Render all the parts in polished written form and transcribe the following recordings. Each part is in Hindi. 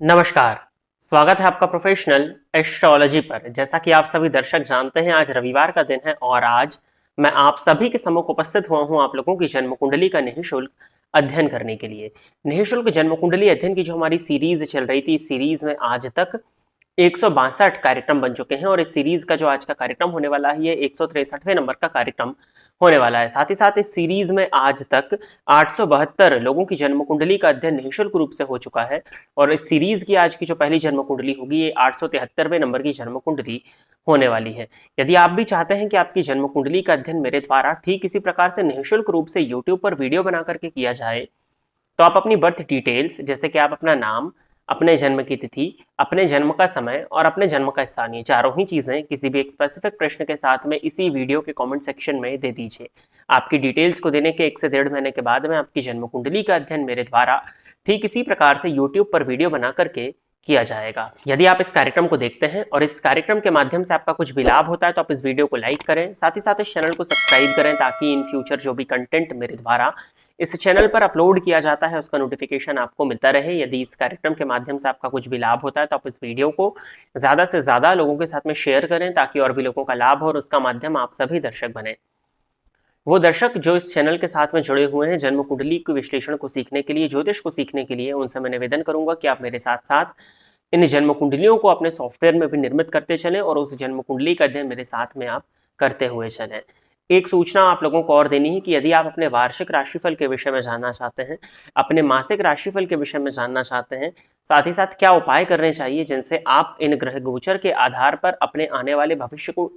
नमस्कार। स्वागत है आपका प्रोफेशनल एस्ट्रोलॉजी पर। जैसा कि आप सभी दर्शक जानते हैं, आज रविवार का दिन है और आज मैं आप सभी के सम्मुख उपस्थित हुआ हूं आप लोगों की जन्म कुंडली का निःशुल्क अध्ययन करने के लिए। निःशुल्क जन्म कुंडली अध्ययन की जो हमारी सीरीज चल रही थी, इस सीरीज में आज तक 162 कार्यक्रम बन चुके हैं और इस सीरीज का जो आज का कार्यक्रम होने वाला है, ये 163वें नंबर का कार्यक्रम होने वाला है। साथ ही साथ इस सीरीज में आज तक 872 लोगों की जन्म कुंडली का अध्ययन निःशुल्क रूप से हो चुका है और इस सीरीज की आज की जो पहली जन्म कुंडली होगी, ये 873वें नंबर की जन्म कुंडली होने वाली है। यदि आप भी चाहते हैं कि आपकी जन्म कुंडली का अध्ययन मेरे द्वारा ठीक इसी प्रकार से निःशुल्क रूप से यूट्यूब पर वीडियो बना करके किया जाए, तो आप अपनी बर्थ डिटेल्स, जैसे कि आप अपना नाम, अपने जन्म की तिथि, अपने जन्म का समय और अपने जन्म का स्थान, ये चारों ही चीजें किसी भी एक स्पेसिफिक प्रश्न के साथ में इसी वीडियो के कमेंट सेक्शन में दे दीजिए। आपकी डिटेल्स को देने के 1 से 1.5 महीने के बाद में आपकी जन्म कुंडली का अध्ययन मेरे द्वारा ठीक इसी प्रकार से यूट्यूब पर वीडियो बना करके किया जाएगा। यदि आप इस कार्यक्रम को देखते हैं और इस कार्यक्रम के माध्यम से आपका कुछ भी लाभ होता है, तो आप इस वीडियो को लाइक करें, साथ ही साथ इस चैनल को सब्सक्राइब करें, ताकि इन फ्यूचर जो भी कंटेंट मेरे द्वारा इस चैनल पर अपलोड किया जाता है उसका नोटिफिकेशन आपको मिलता रहे। यदि इस कार्यक्रम के माध्यम से आपका कुछ भी लाभ होता है, तो आप इस वीडियो को ज़्यादा से ज़्यादा लोगों के साथ में शेयर करें, ताकि और भी लोगों का लाभ हो और उसका माध्यम आप सभी दर्शक बने। वो दर्शक जो इस चैनल के साथ में जुड़े हुए हैं जन्म कुंडली के विश्लेषण को सीखने के लिए, ज्योतिष को सीखने के लिए, उनसे मैं निवेदन करूंगा कि आप मेरे साथ साथ इन जन्म कुंडलियों को अपने सॉफ्टवेयर में भी निर्मित करते चलें और उस जन्म कुंडली का अध्ययन मेरे साथ में आप करते हुए चलें। एक सूचना आप लोगों को और देनी है कि यदि आप अपने वार्षिक राशिफल के विषय में जानना चाहते हैं, अपने मासिक राशिफल के विषय में जानना चाहते हैं, साथ ही साथ क्या उपाय करने चाहिए जिनसे आप इन ग्रह गोचर के आधार पर अपने आने वाले भविष्य को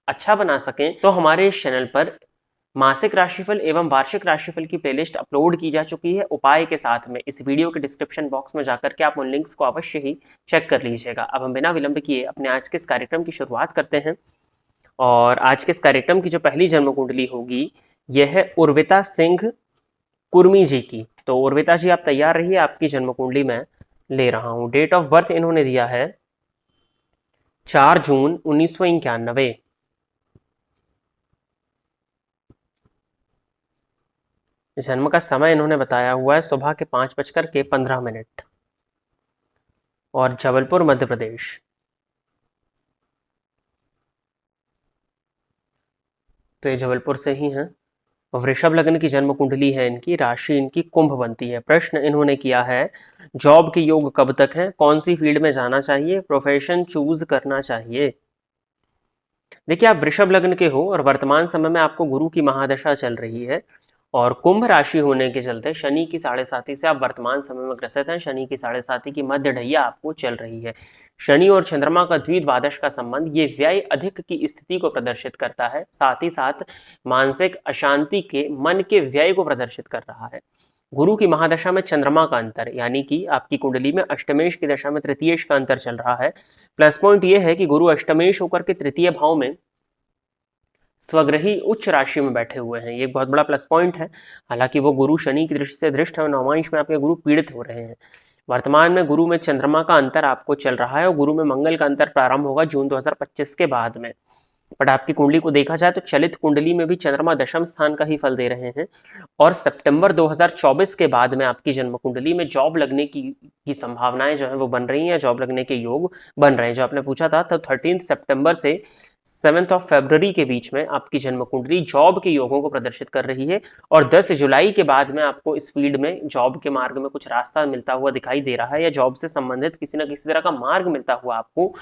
अच्छा बना सकें, तो हमारे इस चैनल पर मासिक राशिफल एवं वार्षिक राशिफल की प्लेलिस्ट अपलोड की जा चुकी है उपाय के साथ में। इस वीडियो के डिस्क्रिप्शन बॉक्स में जाकर के आप उन लिंक्स को अवश्य ही चेक कर लीजिएगा। अब हम बिना विलंब किए अपने आज के इस कार्यक्रम की शुरुआत करते हैं और आज के इस कार्यक्रम की जो पहली जन्म कुंडली होगी, यह है उर्विता सिंह कुर्मी जी की। तो उर्विता जी, आप तैयार रहिए, आपकी जन्म कुंडली मैं ले रहा हूं। डेट ऑफ बर्थ इन्होंने दिया है 4 जून 1991। जन्म का समय इन्होंने बताया हुआ है सुबह के 5:15 और जबलपुर, मध्य प्रदेश। तो ये जबलपुर से ही हैं। वृषभ लग्न की जन्म कुंडली है इनकी, राशि इनकी कुंभ बनती है। प्रश्न इन्होंने किया है, जॉब के योग कब तक हैं, कौन सी फील्ड में जाना चाहिए, प्रोफेशन चूज करना चाहिए। देखिए, आप वृषभ लग्न के हो और वर्तमान समय में आपको गुरु की महादशा चल रही है और कुंभ राशि होने के चलते शनि की 7.5 से आप वर्तमान समय में ग्रसित हैं। शनि की 7.5 की मध्य ढैया आपको चल रही है। शनि और चंद्रमा का द्विद्वादश का संबंध ये व्यय अधिक की स्थिति को प्रदर्शित करता है, साथ ही साथ मानसिक अशांति के, मन के व्यय को प्रदर्शित कर रहा है। गुरु की महादशा में चंद्रमा का अंतर, यानी कि आपकी कुंडली में अष्टमेश की दशा में तृतीयेश का अंतर चल रहा है। प्लस पॉइंट ये है कि गुरु अष्टमेश होकर के तृतीय भाव में स्वग्रही उच्च राशि में बैठे हुए हैं, ये एक बहुत बड़ा प्लस पॉइंट है। हालांकि वो गुरु शनि की दृष्टि से दृष्ट है और नवमांश में आपके गुरु पीड़ित हो रहे हैं। वर्तमान में गुरु में चंद्रमा का अंतर आपको चल रहा है और गुरु में मंगल का अंतर प्रारंभ होगा जून 2025 के बाद में। बट आपकी कुंडली को देखा जाए तो चलित कुंडली में भी चंद्रमा दशम स्थान का ही फल दे रहे हैं और सितंबर 2024 के बाद में आपकी जन्म कुंडली में जॉब लगने की संभावनाएं जो है वो बन रही हैं, जॉब लगने के योग बन रहे हैं। जो आपने पूछा था, तो 13 सितंबर से 7 फरवरी के बीच में आपकी जन्म कुंडली जॉब के योगों को प्रदर्शित कर रही है और 10 जुलाई के बाद में आपको इस फील्ड में, जॉब के मार्ग में कुछ रास्ता मिलता हुआ दिखाई दे रहा है या जॉब से संबंधित किसी न किसी तरह का मार्ग मिलता हुआ आपको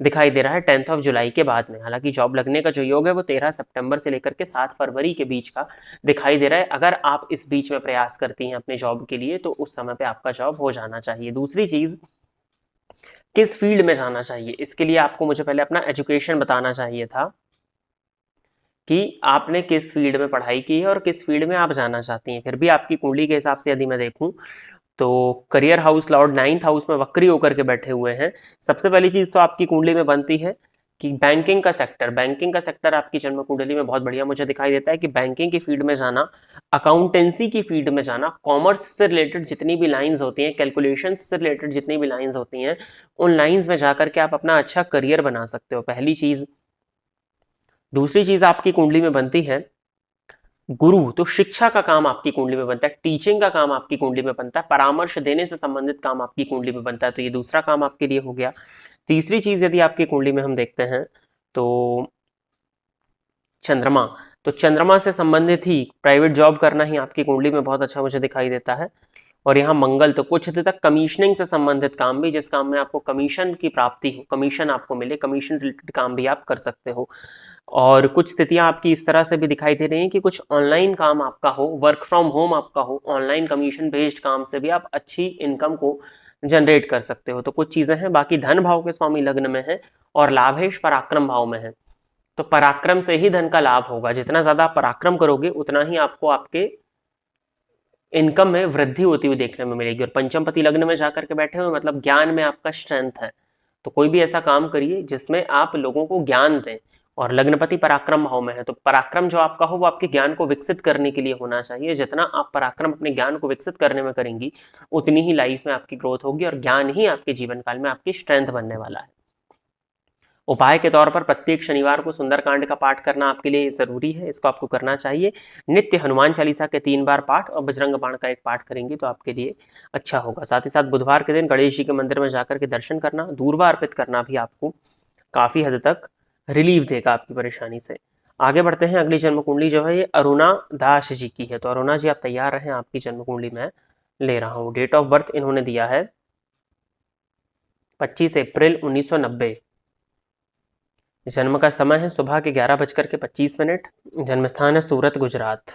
दिखाई दे रहा है 10 जुलाई के बाद में। हालांकि जॉब लगने का जो योग है वो 13 सितंबर से लेकर के 7 फरवरी के बीच का दिखाई दे रहा है। अगर आप इस बीच में प्रयास करती हैं अपने जॉब के लिए, तो उस समय पे आपका जॉब हो जाना चाहिए। दूसरी चीज, किस फील्ड में जाना चाहिए, इसके लिए आपको मुझे पहले अपना एजुकेशन बताना चाहिए था कि आपने किस फील्ड में पढ़ाई की है और किस फील्ड में आप जाना चाहती हैं। फिर भी आपकी कुंडली के हिसाब से यदि मैं देखूं, तो career house Lord 9th house में वक्री होकर के बैठे हुए हैं। सबसे पहली चीज तो आपकी कुंडली में बनती है कि बैंकिंग का सेक्टर आपकी जन्म कुंडली में बहुत बढ़िया मुझे दिखाई देता है कि बैंकिंग की फील्ड में जाना, अकाउंटेंसी की फील्ड में जाना, कॉमर्स से रिलेटेड जितनी भी लाइंस होती हैं, कैलकुलेशन से रिलेटेड जितनी भी लाइंस होती हैं, उन लाइंस में जाकर के आप अपना अच्छा करियर बना सकते हो, पहली चीज। दूसरी चीज आपकी कुंडली में बनती है गुरु तो शिक्षा का काम आपकी कुंडली में बनता है, टीचिंग का काम आपकी कुंडली में बनता है, परामर्श देने से संबंधित काम आपकी कुंडली में बनता है, तो ये दूसरा काम आपके लिए हो गया। तीसरी चीज यदि आपकी कुंडली में हम देखते हैं तो चंद्रमा, तो चंद्रमा से संबंधित ही प्राइवेट जॉब करना ही आपकी कुंडली में बहुत अच्छा मुझे दिखाई देता है। और यहाँ मंगल, तो कुछ हद तक कमीशनिंग से संबंधित काम भी, जिस काम में आपको कमीशन की प्राप्ति हो, कमीशन आपको मिले, कमीशन रिलेटेड काम भी आप कर सकते हो। और कुछ स्थितियां आपकी इस तरह से भी दिखाई दे रही हैं कि कुछ ऑनलाइन काम आपका हो, वर्क फ्रॉम होम आपका हो, ऑनलाइन कमीशन बेस्ड काम से भी आप अच्छी इनकम को जनरेट कर सकते हो। तो कुछ चीजें हैं। बाकी धन भाव के स्वामी लग्न में है और लाभेश पराक्रम भाव में है, तो पराक्रम से ही धन का लाभ होगा। जितना ज्यादा आप पराक्रम करोगे उतना ही आपको आपके इनकम में वृद्धि होती हुई देखने में मिलेगी। और पंचम पति लग्न में जाकर के बैठे हुए मतलब ज्ञान में आपका स्ट्रेंथ है, तो कोई भी ऐसा काम करिए जिसमें आप लोगों को ज्ञान दें। और लग्नपति पराक्रम भाव में है, तो पराक्रम जो आपका हो वो आपके ज्ञान को विकसित करने के लिए होना चाहिए। जितना आप पराक्रम अपने ज्ञान को विकसित करने में करेंगी उतनी ही लाइफ में आपकी ग्रोथ होगी और ज्ञान ही आपके जीवन काल में आपकी स्ट्रेंथ बनने वाला है। उपाय के तौर पर प्रत्येक शनिवार को सुंदरकांड का पाठ करना आपके लिए जरूरी है, इसको आपको करना चाहिए। नित्य हनुमान चालीसा के 3 बार पाठ और बजरंग बाण का एक पाठ करेंगे तो आपके लिए अच्छा होगा। साथ ही साथ बुधवार के दिन गणेश जी के मंदिर में जाकर के दर्शन करना, दूर्वा अर्पित करना भी आपको काफी हद तक रिलीफ देगा आपकी परेशानी से। आगे बढ़ते हैं। अगली जन्म कुंडली जो है ये अरुणा दास जी की है, तो अरुणा जी आप तैयार रहें, आपकी जन्म कुंडली मैं ले रहा हूँ। डेट ऑफ बर्थ इन्होंने दिया है 25 अप्रैल 1990। जन्म का समय है सुबह के 11:25। जन्म स्थान है सूरत, गुजरात।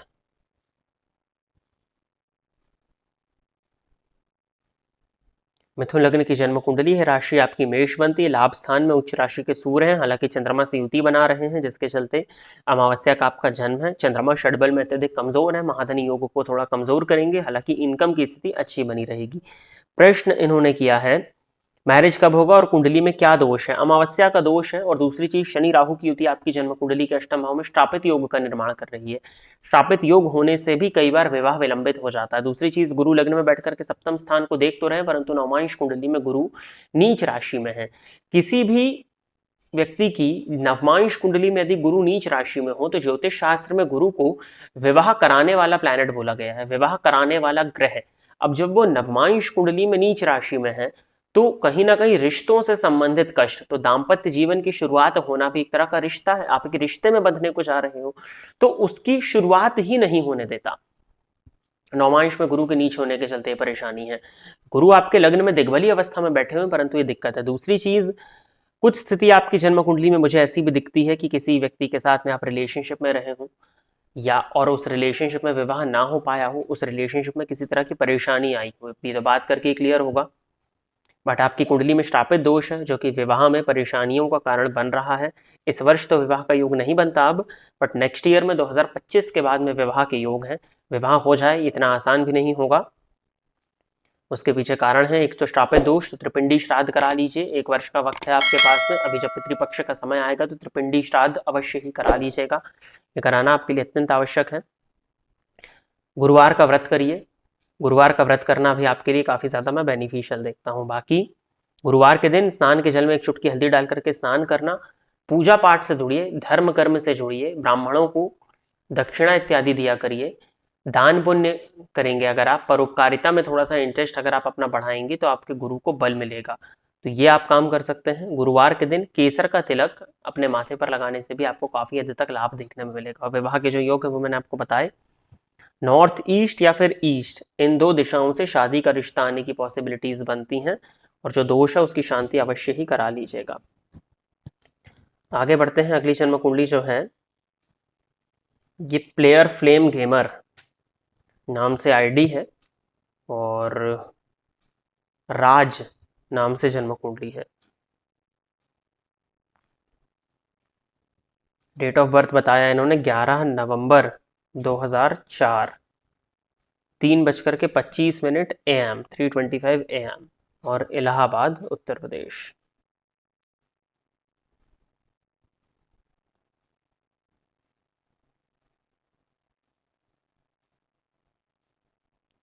मिथुन लग्न की जन्म कुंडली है। राशि आपकी मेष बनती है। लाभ स्थान में उच्च राशि के सूर्य हैं, हालांकि चंद्रमा से युति बना रहे हैं जिसके चलते अमावस्या का आपका जन्म है। चंद्रमा षडबल में अत्यधिक कमजोर है, महाधनी योग को थोड़ा कमजोर करेंगे, हालांकि इनकम की स्थिति अच्छी बनी रहेगी। प्रश्न इन्होंने किया है मैरिज कब होगा और कुंडली में क्या दोष है। अमावस्या का दोष है और दूसरी चीज शनि राहु की युति आपकी जन्म कुंडली के अष्टम भाव में श्रापित योग का निर्माण कर रही है। श्रापित योग होने से भी कई बार विवाह विलंबित हो जाता है। दूसरी चीज गुरु लग्न में बैठकर के सप्तम स्थान को देख तो रहे हैं, परंतु नवमांश कुंडली में गुरु नीच राशि में है। किसी भी व्यक्ति की नवमांश कुंडली में यदि गुरु नीच राशि में हो तो ज्योतिष शास्त्र में गुरु को विवाह कराने वाला प्लैनेट बोला गया है, विवाह कराने वाला ग्रह। अब जब वो नवमांश कुंडली में नीच राशि में है तो कहीं ना कहीं रिश्तों से संबंधित कष्ट, तो दाम्पत्य जीवन की शुरुआत होना भी एक तरह का रिश्ता है, आप एक रिश्ते में बंधने को जा रहे हो तो उसकी शुरुआत ही नहीं होने देता। नौमांश में गुरु के नीच होने के चलते परेशानी है। गुरु आपके लग्न में दिग्बली अवस्था में बैठे हुए परंतु ये दिक्कत है। दूसरी चीज, कुछ स्थिति आपकी जन्म कुंडली में मुझे ऐसी भी दिखती है कि किसी व्यक्ति के साथ में आप रिलेशनशिप में रहे हो या और उस रिलेशनशिप में विवाह ना हो पाया हो, उस रिलेशनशिप में किसी तरह की परेशानी आई हो, तो बात करके क्लियर होगा। बट आपकी कुंडली में श्रापित दोष है जो कि विवाह में परेशानियों का कारण बन रहा है। इस वर्ष तो विवाह का योग नहीं बनता अब, बट नेक्स्ट ईयर में 2025 के बाद में विवाह के योग हैं। विवाह हो जाए, इतना आसान भी नहीं होगा, उसके पीछे कारण है। एक तो श्रापित दोष, तो त्रिपिंडी श्राद्ध करा लीजिए, 1 वर्ष का वक्त है आपके पास में। अभी जब पितृपक्ष का समय आएगा तो त्रिपिंडी श्राद्ध अवश्य ही करा लीजिएगा, ये कराना आपके लिए अत्यंत आवश्यक है। गुरुवार का व्रत करिए, गुरुवार का व्रत करना भी आपके लिए काफ़ी ज़्यादा मैं बेनिफिशियल देखता हूँ। बाकी गुरुवार के दिन स्नान के जल में 1 चुटकी हल्दी डाल करके स्नान करना, पूजा पाठ से जुड़िए, धर्म कर्म से जुड़िए, ब्राह्मणों को दक्षिणा इत्यादि दिया करिए, दान पुण्य करेंगे अगर आप, परोपकारिता में थोड़ा सा इंटरेस्ट अगर आप अपना बढ़ाएंगे तो आपके गुरु को बल मिलेगा, तो ये आप काम कर सकते हैं। गुरुवार के दिन केसर का तिलक अपने माथे पर लगाने से भी आपको काफ़ी हद तक लाभ देखने में मिलेगा। विवाह के जो योग है वो मैंने आपको बताए। नॉर्थ ईस्ट या फिर ईस्ट, इन 2 दिशाओं से शादी का रिश्ता आने की पॉसिबिलिटीज बनती हैं और जो दोष है उसकी शांति अवश्य ही करा लीजिएगा। आगे बढ़ते हैं। अगली जन्म कुंडली जो है ये प्लेयर फ्लेम गेमर नाम से आईडी है और राज नाम से जन्म कुंडली है। डेट ऑफ बर्थ बताया इन्होंने 11 नवंबर 2004, 3:25 AM, 3:25 AM, और इलाहाबाद, उत्तर प्रदेश।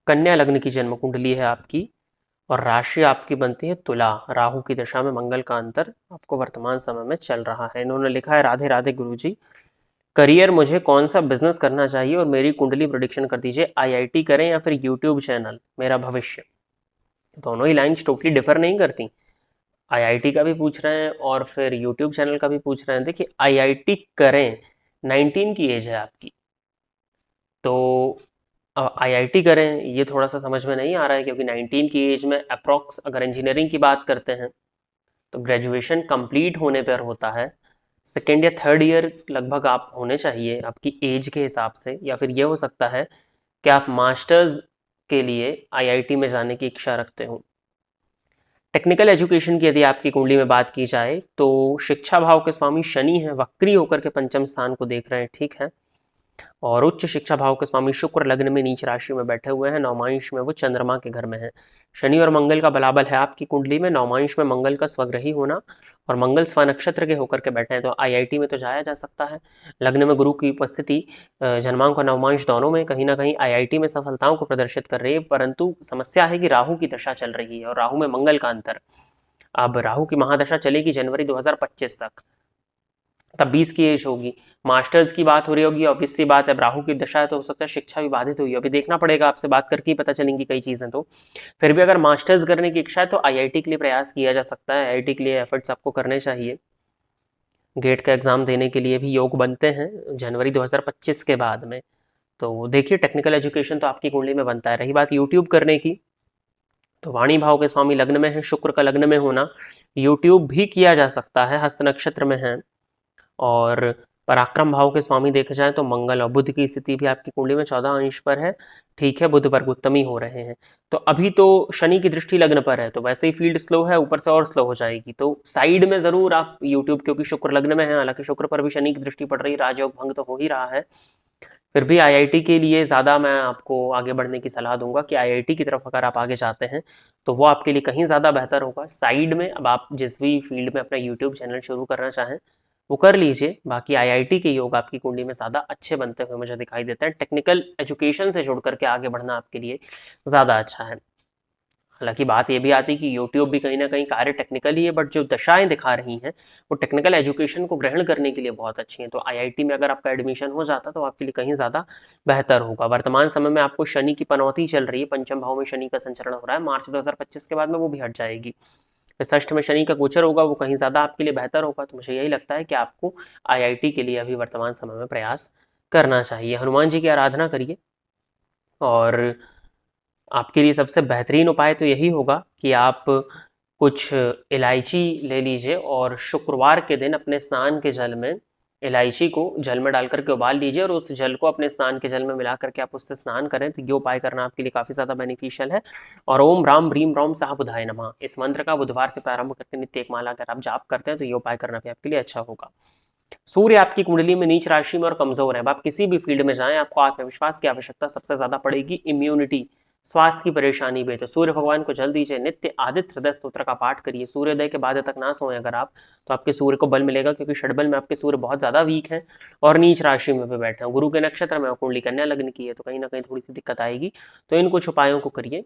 कन्या लग्न की जन्म कुंडली है आपकी और राशि आपकी बनती है तुला। राहु की दशा में मंगल का अंतर आपको वर्तमान समय में चल रहा है। इन्होंने लिखा है राधे राधे गुरुजी, करियर मुझे कौन सा बिजनेस करना चाहिए और मेरी कुंडली प्रेडिक्शन कर दीजिए। आईआईटी करें या फिर यूट्यूब चैनल, मेरा भविष्य। दोनों ही लाइन्स टोटली डिफर नहीं करती। आईआईटी का भी पूछ रहे हैं और फिर यूट्यूब चैनल का भी पूछ रहे हैं। देखिए, आईआईटी करें, 19 की एज है आपकी, तो आईआईटी करें ये थोड़ा सा समझ में नहीं आ रहा है, क्योंकि 19 की एज में अप्रॉक्स अगर इंजीनियरिंग की बात करते हैं तो ग्रेजुएशन कंप्लीट होने पर होता है, सेकेंड या थर्ड ईयर लगभग आप होने चाहिए आपकी एज के हिसाब से, या फिर ये हो सकता है कि आप मास्टर्स के लिए आईआईटी में जाने की इच्छा रखते हो। टेक्निकल एजुकेशन की यदि आपकी कुंडली में बात की जाए तो शिक्षा भाव के स्वामी शनि है, वक्री होकर के पंचम स्थान को देख रहे हैं, ठीक है। और उच्च शिक्षा भाव के स्वामी शुक्र लग्न में नीच राशि में बैठे हुए हैं, नौमांश में वो चंद्रमा के घर में है। शनि और मंगल का बलाबल है आपकी कुंडली में, नौमांश में मंगल का स्वग्रही होना, और मंगल स्व नक्षत्र के होकर के बैठे हैं, तो आईआईटी में तो जाया जा सकता है। लग्न में गुरु की उपस्थिति जन्मांक और नवमांश दोनों में कहीं ना कहीं आईआईटी में सफलताओं को प्रदर्शित कर रही है, परंतु समस्या है कि राहु की दशा चल रही है और राहु में मंगल का अंतर। अब राहु की महादशा चलेगी जनवरी 2025 तक, तब 20 की एज होगी। मास्टर्स की बात हो रही होगी, ऑब्वियस सी बात है, राहु की दशा है तो हो सकता है शिक्षा भी बाधित हुई। अभी देखना पड़ेगा, आपसे बात करके ही पता चलेंगी कई चीजें। तो फिर भी अगर मास्टर्स करने की इच्छा है तो आईआईटी के लिए प्रयास किया जा सकता है, आईआईटी के लिए एफर्ट्स आपको करने चाहिए। गेट का एग्जाम देने के लिए भी योग बनते हैं जनवरी 2025 के बाद में। तो देखिए, टेक्निकल एजुकेशन तो आपकी कुंडली में बनता है। रही बात यूट्यूब करने की, तो वाणी भाव के स्वामी लग्न में है, शुक्र का लग्न में होना, यूट्यूब भी किया जा सकता है, हस्त नक्षत्र में है। और पराक्रम भाव के स्वामी देखे जाए तो मंगल और बुध की स्थिति भी आपकी कुंडली में 14 अंश पर है, ठीक है, बुध वर्ग उत्तमी हो रहे हैं। तो अभी तो शनि की दृष्टि लग्न पर है, तो वैसे ही फील्ड स्लो है, ऊपर से और स्लो हो जाएगी। तो साइड में जरूर आप यूट्यूब, क्योंकि शुक्र लग्न में है, हालांकि शुक्र पर भी शनि की दृष्टि पड़ रही है, राजयोग भंग तो हो ही रहा है। फिर भी आईआईटी के लिए ज़्यादा मैं आपको आगे बढ़ने की सलाह दूंगा कि आईआईटी की तरफ अगर आप आगे जाते हैं तो वो आपके लिए कहीं ज़्यादा बेहतर होगा। साइड में अब आप जिस भी फील्ड में अपना यूट्यूब चैनल शुरू करना चाहें वो कर लीजिए, बाकी आईआईटी के योग आपकी कुंडली में ज़्यादा अच्छे बनते हुए मुझे दिखाई देते हैं। टेक्निकल एजुकेशन से जुड़ करके आगे बढ़ना आपके लिए ज़्यादा अच्छा है। हालांकि बात ये भी आती है कि यूट्यूब भी कहीं ना कहीं कार्य टेक्निकल ही है, बट जो दशाएं दिखा रही हैं वो टेक्निकल एजुकेशन को ग्रहण करने के लिए बहुत अच्छी हैं। तो आईआईटी में अगर आपका एडमिशन हो जाता तो आपके लिए कहीं ज़्यादा बेहतर होगा। वर्तमान समय में आपको शनि की पनौती चल रही है, पंचम भाव में शनि का संचरण हो रहा है, मार्च 2025 के बाद में वो भी हट जाएगी। फिर षष्ठ में शनि का गोचर होगा, वो कहीं ज़्यादा आपके लिए बेहतर होगा। तो मुझे यही लगता है कि आपको आईआईटी के लिए अभी वर्तमान समय में प्रयास करना चाहिए। हनुमान जी की आराधना करिए, और आपके लिए सबसे बेहतरीन उपाय तो यही होगा कि आप कुछ इलायची ले लीजिए और शुक्रवार के दिन अपने स्नान के जल में इलायची को जल में डाल करके उबाल लीजिए और उस जल को अपने स्नान के जल में मिला करके आप उससे स्नान करें। तो ये उपाय करना आपके लिए काफ़ी ज़्यादा बेनिफिशियल है। और ओम राम ह्रीम रौम साह बुधाय नमः, इस मंत्र का बुधवार से प्रारंभ करके नित्य एक माला अगर आप जाप करते हैं तो ये उपाय करना भी आपके लिए अच्छा होगा। सूर्य आपकी कुंडली में नीच राशि में और कमजोर है। आप किसी भी फील्ड में जाएं, आपको आत्मविश्वास की आवश्यकता सबसे ज्यादा पड़ेगी, इम्यूनिटी, स्वास्थ्य की परेशानी भी। तो सूर्य भगवान को जल दीजिए, नित्य आदित्य हृदय स्तोत्र का पाठ करिए, सूर्योदय के बाद तक ना सोएं अगर आप, तो आपके सूर्य को बल मिलेगा, क्योंकि षडबल में आपके सूर्य बहुत ज्यादा वीक है और नीच राशि में भी बैठे हैं। गुरु के नक्षत्र में कुंडली कन्या लग्न की है, तो कहीं ना कहीं थोड़ी सी दिक्कत आएगी। तो इन कुछ उपायों को करिए,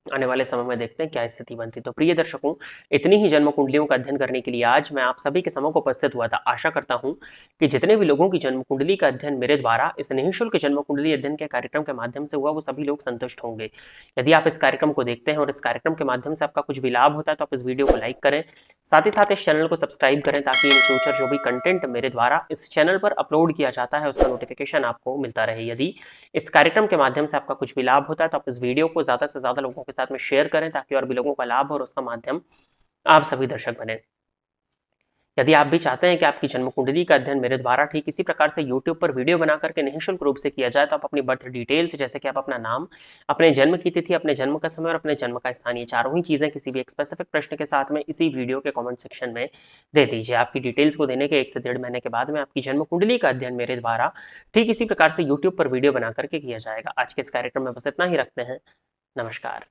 आने वाले समय में देखते हैं क्या स्थिति बनती। तो प्रिय दर्शकों, इतनी ही जन्म कुंडलियों का अध्ययन करने के लिए आज मैं आप सभी के समक्ष उपस्थित हुआ था। आशा करता हूं कि जितने भी लोगों की जन्म कुंडली का अध्ययन मेरे द्वारा इस निःशुल्क जन्म कुंडली अध्ययन के कार्यक्रम के माध्यम से हुआ, वो सभी लोग संतुष्ट होंगे। यदि आप इस कार्यक्रम को देखते हैं और इस कार्यक्रम के माध्यम से आपका कुछ भी लाभ होता है तो आप इस वीडियो को लाइक करें, साथ ही साथ इस चैनल को सब्सक्राइब करें, ताकि इन फ्यूचर जो भी कंटेंट मेरे द्वारा इस चैनल पर अपलोड किया जाता है उसका नोटिफिकेशन आपको मिलता रहे। यदि इस कार्यक्रम के माध्यम से आपका कुछ भी लाभ होता है तो आप इस वीडियो को ज्यादा से ज्यादा लोगों के साथ में शेयर करें, ताकि और भी लोगों का लाभ और उसका माध्यम आप सभी दर्शक बने। यदि आप भी चाहते हैं कि आपकी जन्म कुंडली का अध्ययन मेरे द्वारा ठीक इसी प्रकार से YouTube पर वीडियो बना करके निःशुल्क रूप से किया जाए, तो आप अपनी बर्थ डिटेल्स, जैसे कि आप अपना नाम, अपने जन्म की तिथि, अपने जन्म का समय और अपने जन्म का स्थान, ये चारों ही चीजें किसी भी एक स्पेसिफिक प्रश्न के साथ में इसी वीडियो के कमेंट सेक्शन में दे दीजिए। आपकी डिटेल्स को देने के 1 से 1.5 महीने के बाद में आपकी जन्म कुंडली का अध्ययन मेरे द्वारा ठीक इसी प्रकार से यूट्यूब पर वीडियो बना करके किया जाएगा। आज के इस कार्यक्रम में बस इतना ही रखते हैं। नमस्कार।